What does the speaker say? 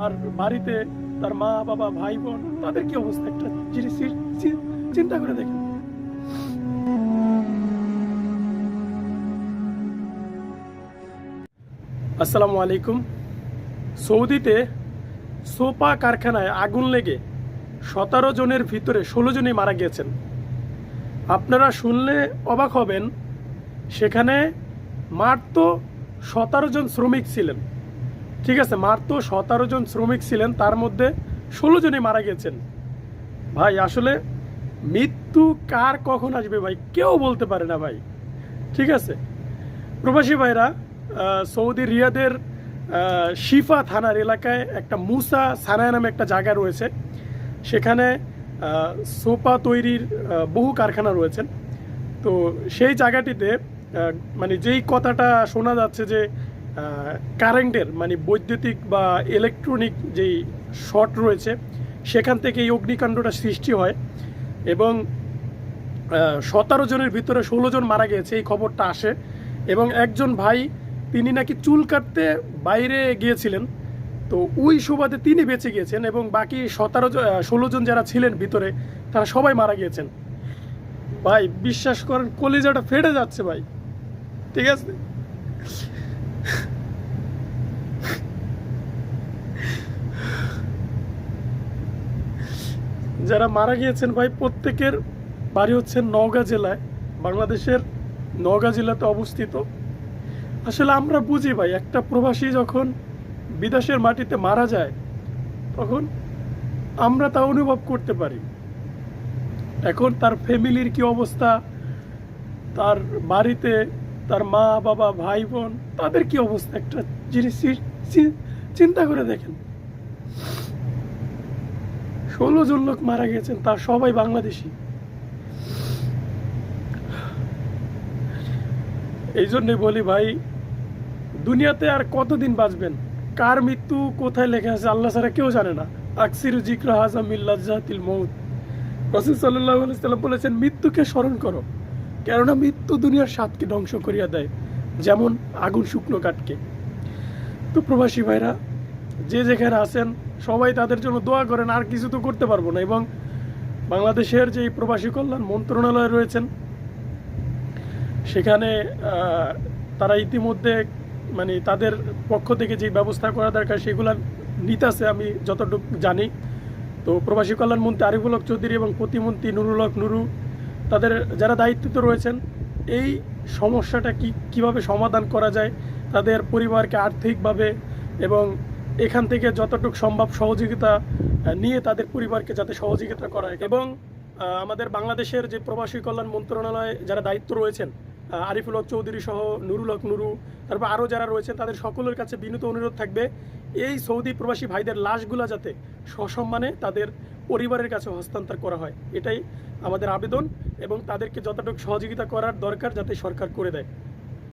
আর বাড়িতে তার মা বাবা ভাই বোন তাদের কি অবস্থা একটা জিনিস চিন্তা করে দেখেন। আসসালামু আলাইকুম। সৌদিতে সোপা কারখানায় আগুন লেগে 17 জনের ভিতরে 16 জনই মারা গিয়েছেন। আপনারা শুনলে অবাক হবেন, সেখানে মাত্র 17 জন শ্রমিক ছিলেন। ঠিক আছে, মাত্র 17 জন শ্রমিক ছিলেন, তার মধ্যে 16 জনই মারা গেছেন। ভাই আসলে মৃত্যু কার কখন আসবে ভাই কেউ বলতে পারে না ভাই। ঠিক আছে, প্রবাসী ভাইরা সৌদি রিয়াদের শিফা থানার এলাকায় একটা মুসা সানায়া নামে একটা জায়গা রয়েছে। সেখানে সোপা তৈরির বহু কারখানা রয়েছেন। তো সেই জায়গাটিতে মানে যেই কথাটা শোনা যাচ্ছে যে কারেন্টের মানে বৈদ্যুতিক বা ইলেকট্রনিক যেই শর্ট রয়েছে, সেখান থেকে এই অগ্নিকাণ্ডটা সৃষ্টি হয় এবং 17 জনের ভিতরে 16 জন মারা গিয়েছে এই খবরটা আসে। এবং একজন ভাই, তিনি নাকি চুল কাটতে বাইরে গিয়েছিলেন, তো ওই সুবাদে তিনি বেঁচে গিয়েছেন এবং বাকি 16 জন যারা ছিলেন ভিতরে তারা সবাই মারা গিয়েছেন। ভাই বিশ্বাস করেন, কলিজাটা ফেটে যাচ্ছে ভাই। ঠিক আছে, যারা মারা গিয়েছেন ভাই প্রত্যেকের বাড়ি হচ্ছে নওগাঁ জেলায়, বাংলাদেশের নওগাঁ জেলাতে অবস্থিত। আসলে আমরা বুঝি ভাই, একটা প্রবাসী যখন বিদেশের মাটিতে মারা যায় তখন আমরা তা অনুভব করতে পারি। এখন তার ফ্যামিলির কি অবস্থা, তার বাড়িতে তার মা বাবা ভাই বোন তাদের কি অবস্থা একটা জিনিস চিন্তা করে দেখেন। 16 জন লোক মারা গেছেন, তার সবাই বাংলাদেশি। এই জন্যই বলি ভাই, দুনিয়াতে আর কতদিন বাঁচবেন, কার মৃত্যু কোথায় লেখা আছে আল্লাহ ছাড়া কেউ জানে না। আকসির জিকরা হাজা মিল্লাজাতিল মউত, রাসূল সাল্লাল্লাহু আলাইহি সাল্লাম বলেছেন, মৃত্যুকে স্মরণ করো, কেননা মৃত্যু দুনিয়ার স্বাদকে ধ্বংস করিয়া দেয়, যেমন আগুন শুকনো কাঠকে। তো প্রবাসী ভাইরা যে যেখানে আছেন সবাই তাদের জন্য দোয়া করেন, আর কিছু তো করতে পারবো না। এবং বাংলাদেশের যে প্রবাসী কল্যাণ মন্ত্রণালয় রয়েছেন, সেখানে তারা ইতিমধ্যে মানে তাদের পক্ষ থেকে যে ব্যবস্থা করা দরকার সেগুলো নিতেছে আমি যতটুকু জানি। তো প্রবাসী কল্যাণ মন্ত্রী আরিফুল হক চৌধুরী এবং প্রতিমন্ত্রী নুরুল হক নুরু, তাদের যারা দায়িত্বিত রয়েছেন, এই সমস্যাটা কিভাবে সমাধান করা যায়, তাদের পরিবারকে আর্থিকভাবে এবং এখান থেকে যতটুকু সম্ভব সহযোগিতা নিয়ে তাদের পরিবারকে যাতে সহযোগিতা করা হয়। এবং আমাদের বাংলাদেশের যে প্রবাসী কল্যাণ মন্ত্রণালয়ে যারা দায়িত্ব রয়েছেন, আরিফুল হক চৌধুরী সহ নুরুল হক নুরু, তারপর আরও যারা রয়েছেন, তাদের সকলের কাছে বিনীত অনুরোধ থাকবে এই সৌদি প্রবাসী ভাইদের লাশগুলো যাতে সসম্মানে তাদের পরিবারের কাছে হস্তান্তর করা হয়, এটাই আমাদের আবেদন। এবং তাদেরকে যতটুকু সহযোগিতা করার দরকার যাতে সরকার করে দেয়।